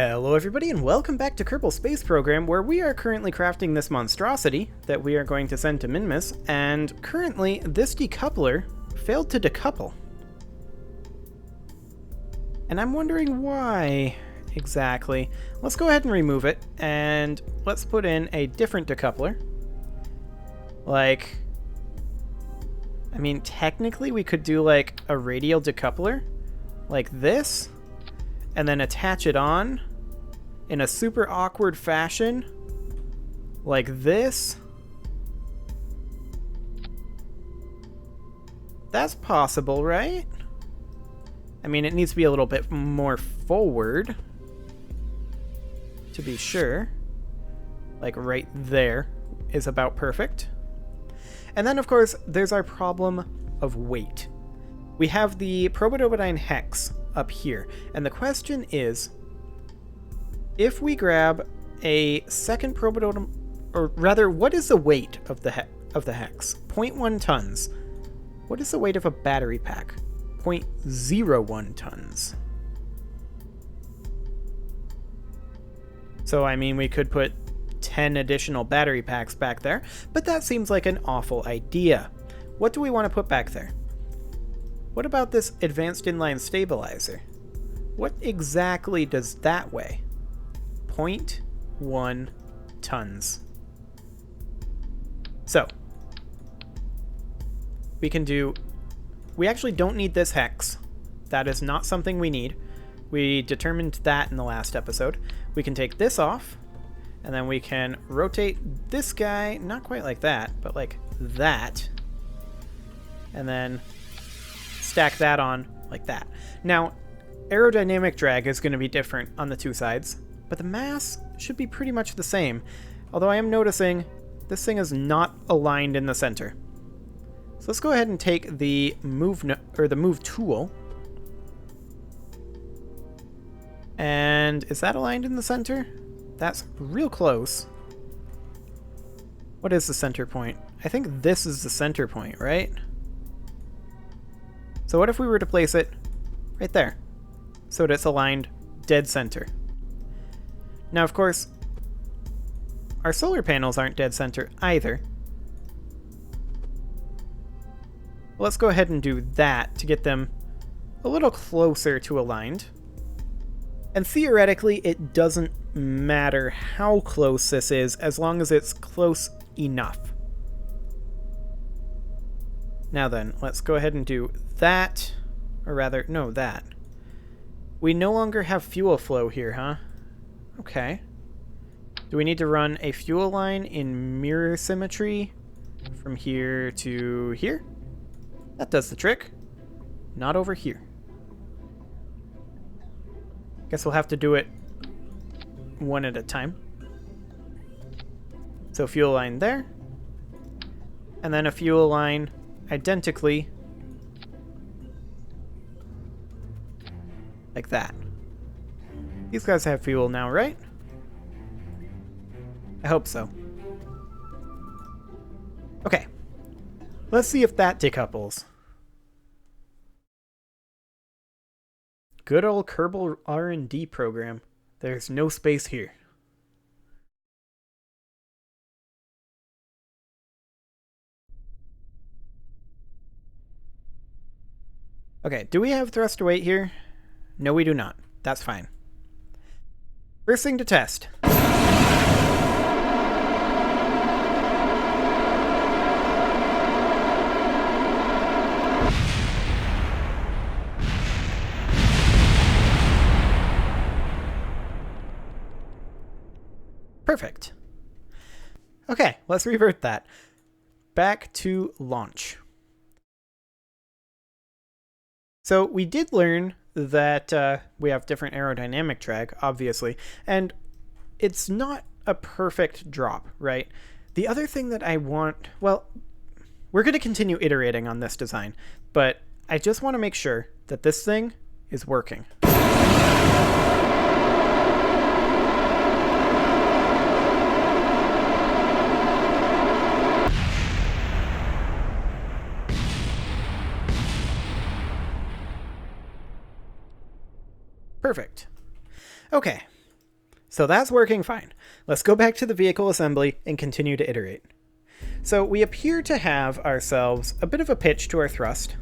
Hello everybody and welcome back to Kerbal Space Program, where we are currently crafting this monstrosity that we are going to send to Minmus, and currently this decoupler failed to decouple. And I'm wondering why exactly. Let's go ahead and remove it, and let's put in a different decoupler. Like, I mean, technically we could do like a radial decoupler, like this, and then attach it on in a super awkward fashion, like this. That's possible, right? I mean, it needs to be a little bit more forward, to be sure. Like right there is about perfect. And then, of course, there's our problem of weight. We have the probodobodyne hex up here, and the question is, if we grab a second probodobodyne, or rather, what is the weight of the hex? 0.1 tons. What is the weight of a battery pack? 0.01 tons. So I mean, we could put 10 additional battery packs back there, but that seems like an awful idea. What do we want to put back there? What about this advanced inline stabilizer? What exactly does that weigh? 0.1 tons. So, we can do... We actually don't need this hex. That is not something we need. We determined that in the last episode. We can take this off, and then we can rotate this guy, not quite like that, but like that. And then stack that on like that. Now, aerodynamic drag is going to be different on the two sides, but the mass should be pretty much the same. Although I am noticing this thing is not aligned in the center. So let's go ahead and take the move tool. And is that aligned in the center? That's real close. What is the center point? I think this is the center point, right? So what if we were to place it right there, so that it's aligned dead center? Now, of course, our solar panels aren't dead center either. Let's go ahead and do that to get them a little closer to aligned. And theoretically, it doesn't matter how close this is, as long as it's close enough. Now then, let's go ahead and do that, or rather, no, that. We no longer have fuel flow here, huh? Okay. Do we need to run a fuel line in mirror symmetry from here to here? That does the trick. Not over here. Guess we'll have to do it one at a time. So fuel line there. And then a fuel line identically like that. These guys have fuel now, right? I hope so. Okay. Let's see if that decouples. Good old Kerbal R&D program. There's no space here. Okay, do we have thrust to weight here? No, we do not. That's fine. First thing to test. Perfect. Okay, let's revert that. Back to launch. So we did learn that we have different aerodynamic drag, obviously, and it's not a perfect drop, right? The other thing that I want, well, we're going to continue iterating on this design, but I just want to make sure that this thing is working. Perfect. Okay, So that's working fine. Let's go back to the vehicle assembly and continue to iterate. So we appear to have ourselves a bit of a pitch to our thrust.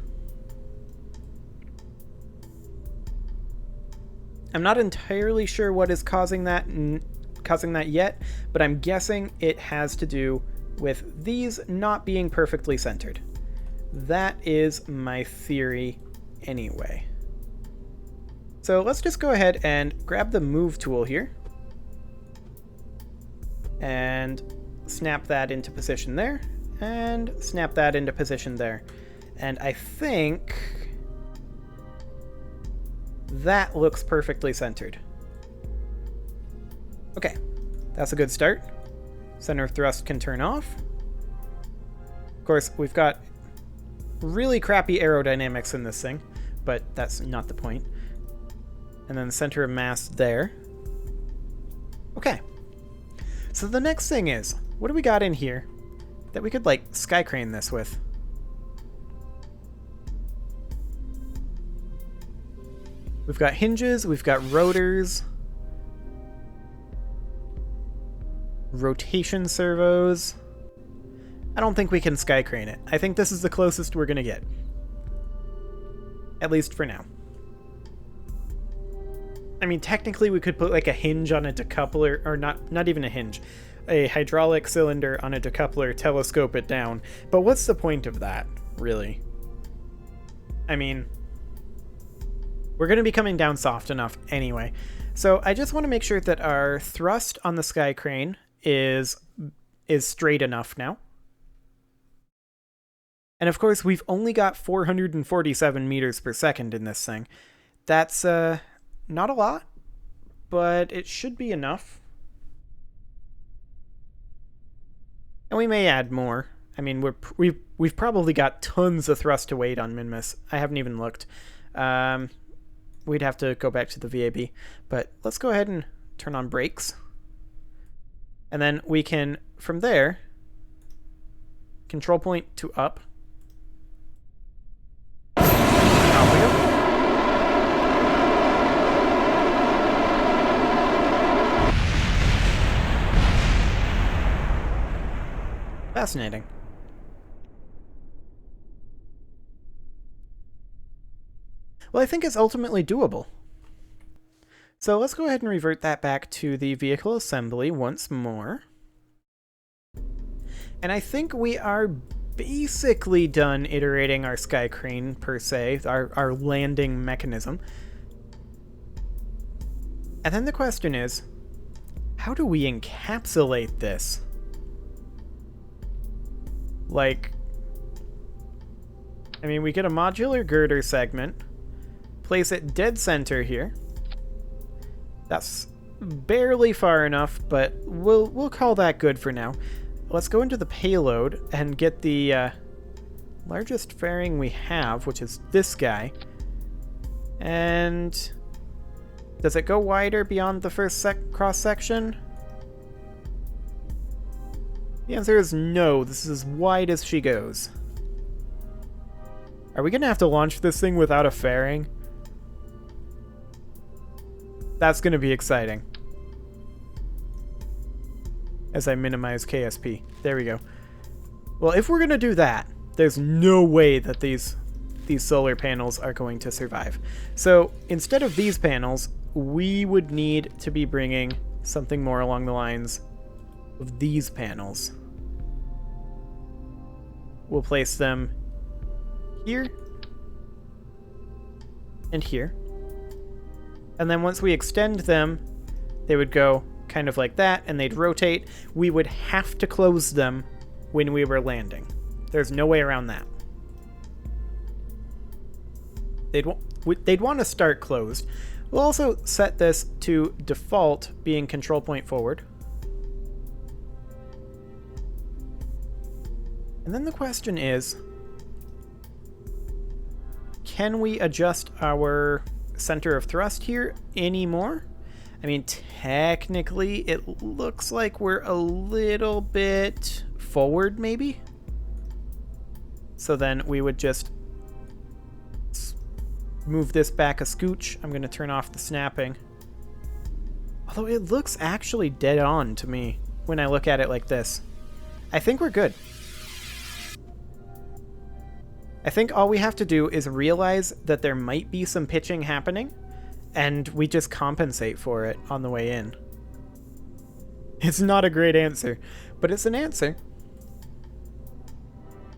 I'm not entirely sure what is causing that yet, but I'm guessing it has to do with these not being perfectly centered. That is my theory anyway. So let's just go ahead and grab the move tool here and snap that into position there and snap that into position there. And I think that looks perfectly centered. Okay, that's a good start. Center of thrust can turn off. Of course, we've got really crappy aerodynamics in this thing, but that's not the point. And then the center of mass there. Okay. So the next thing is, what do we got in here that we could, like, sky crane this with? We've got hinges, we've got rotors, rotation servos. I don't think we can sky crane it. I think this is the closest we're gonna get. At least for now. I mean, technically we could put like a hinge on a decoupler, or not even a hinge, a hydraulic cylinder on a decoupler, telescope it down. But what's the point of that, really? I mean, we're going to be coming down soft enough anyway. So I just want to make sure that our thrust on the sky crane is straight enough now. And of course, we've only got 447 meters per second in this thing. That's not a lot, but it should be enough. And we may add more. I mean, we've probably got tons of thrust to weight on Minmus. I haven't even looked. We'd have to go back to the VAB. But let's go ahead and turn on brakes. And then we can, from there, control point to up. Fascinating. Well, I think it's ultimately doable. So let's go ahead and revert that back to the vehicle assembly once more. And I think we are basically done iterating our sky crane, per se, our landing mechanism. And then the question is, how do we encapsulate this? Like, I mean, we get a modular girder segment, place it dead center here. That's barely far enough, but we'll call that good for now. Let's go into the payload and get the largest fairing we have, which is this guy. And does it go wider beyond the first cross section? The answer is no. This is as wide as she goes. Are we going to have to launch this thing without a fairing? That's going to be exciting. As I minimize KSP. There we go. Well, if we're going to do that, there's no way that these solar panels are going to survive. So instead of these panels, we would need to be bringing something more along the lines of these panels. We'll place them here and here. And then once we extend them, they would go kind of like that, and they'd rotate. We would have to close them when we were landing. There's no way around that. They'd want to start closed. We'll also set this to default being control point forward. And then the question is, can we adjust our center of thrust here anymore? I mean, technically, it looks like we're a little bit forward, maybe? So then we would just move this back a scooch. I'm going to turn off the snapping Although it looks actually dead on to me when I look at it like this. I think we're good. I think all we have to do is realize that there might be some pitching happening, and we just compensate for it on the way in. It's not a great answer, but it's an answer.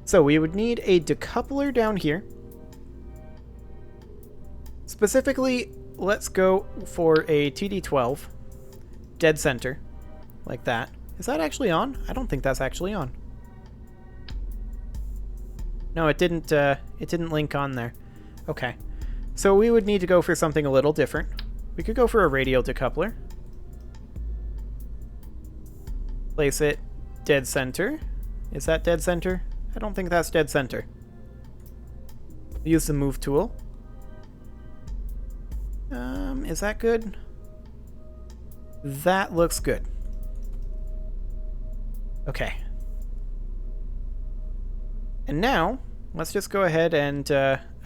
So we would need a decoupler down here. Specifically, let's go for a TD12. Dead center. Like that. Is that actually on? I don't think that's actually on. No, it didn't link on there. Okay. So we would need to go for something a little different. We could go for a radial decoupler. Place it dead center. Is that dead center? I don't think that's dead center. Use the move tool. Is that good? That looks good. Okay. And now, let's just go ahead and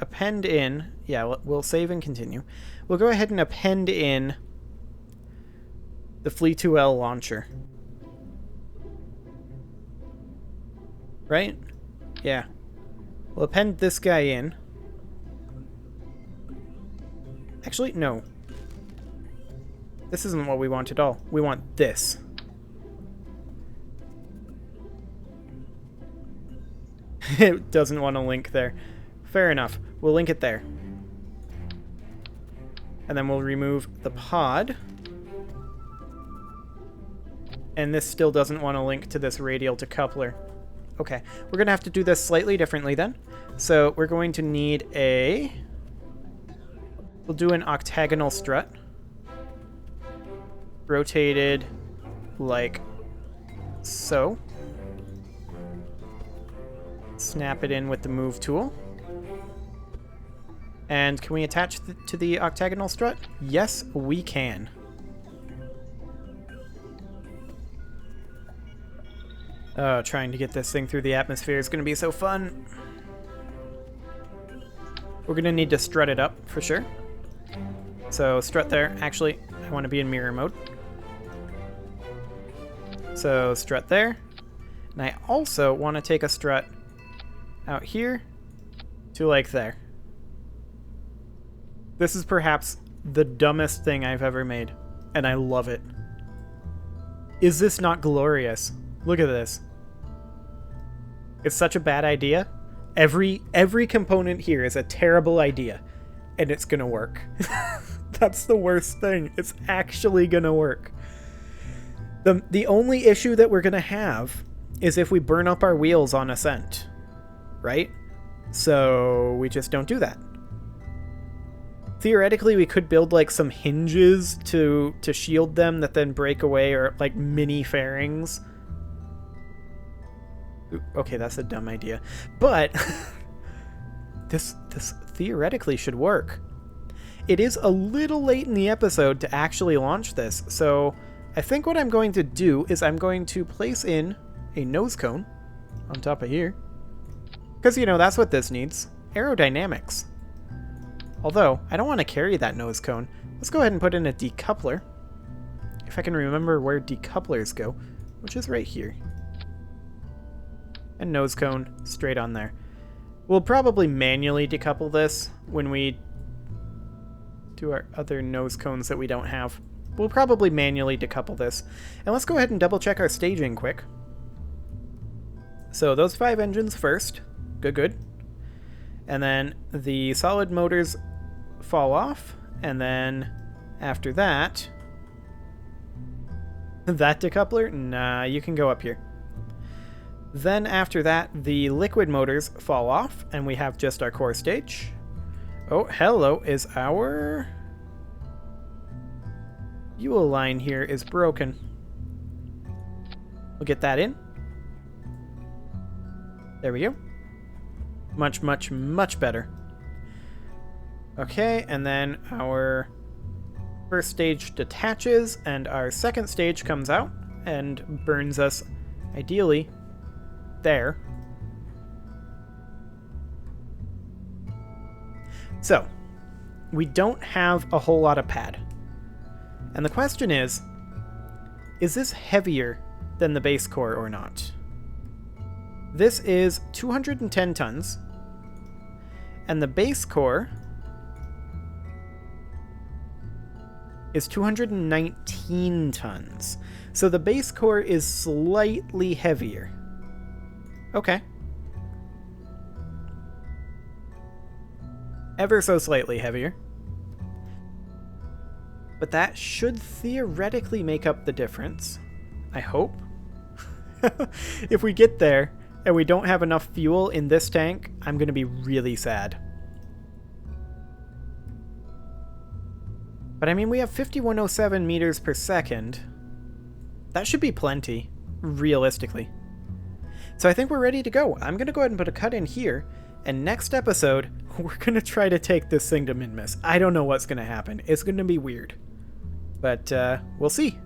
append in... Yeah, we'll save and continue. We'll go ahead and append in the Flee2L launcher. Right? Yeah. We'll append this guy in. Actually, no. This isn't what we want at all. We want this. It doesn't want to link there. Fair enough. We'll link it there. And then we'll remove the pod. And this still doesn't want to link to this radial decoupler. Okay, we're going to have to do this slightly differently then. So we're going to need a... We'll do an octagonal strut. Rotated like so. Snap it in with the move tool. And can we attach to the octagonal strut? Yes, we can. Oh, trying to get this thing through the atmosphere is going to be so fun. We're going to need to strut it up for sure. So strut there. Actually, I want to be in mirror mode. So strut there. And I also want to take a strut out here to like there. This is perhaps the dumbest thing I've ever made, and I love it. Is this not glorious? Look at this. It's such a bad idea. Every component here is a terrible idea, and it's gonna work. That's the worst thing. It's actually gonna work. The only issue that we're gonna have is if we burn up our wheels on ascent, right? So we just don't do that. Theoretically, we could build like some hinges to shield them that then break away, or like mini fairings. Okay, that's a dumb idea. But this theoretically should work. It is a little late in the episode to actually launch this, so I think what I'm going to do is I'm going to place in a nose cone on top of here. Because, you know, that's what this needs. Aerodynamics. Although, I don't want to carry that nose cone. Let's go ahead and put in a decoupler. If I can remember where decouplers go, which is right here. And nose cone straight on there. We'll probably manually decouple this when we do our other nose cones that we don't have. We'll probably manually decouple this. And let's go ahead and double check our staging quick. So those 5 engines first. Good. And then the solid motors fall off. And then after that... That decoupler? Nah, you can go up here. Then after that, the liquid motors fall off, and we have just our core stage. Oh, hello, is our fuel line here is broken. We'll get that in. There we go. Much, much, much better. Okay, and then our first stage detaches, and our second stage comes out and burns us, ideally, there. So, we don't have a whole lot of pad. And the question is this heavier than the base core or not? This is 210 tons, and the base core is 219 tons. So the base core is slightly heavier. Okay. Ever so slightly heavier. But that should theoretically make up the difference. I hope. If we get there and we don't have enough fuel in this tank, I'm going to be really sad. But I mean, we have 5107 meters per second. That should be plenty, realistically. So I think we're ready to go. I'm going to go ahead and put a cut in here. And next episode, we're going to try to take this thing to Minmus. I don't know what's going to happen. It's going to be weird. But we'll see.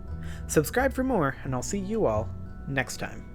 Subscribe for more, and I'll see you all next time.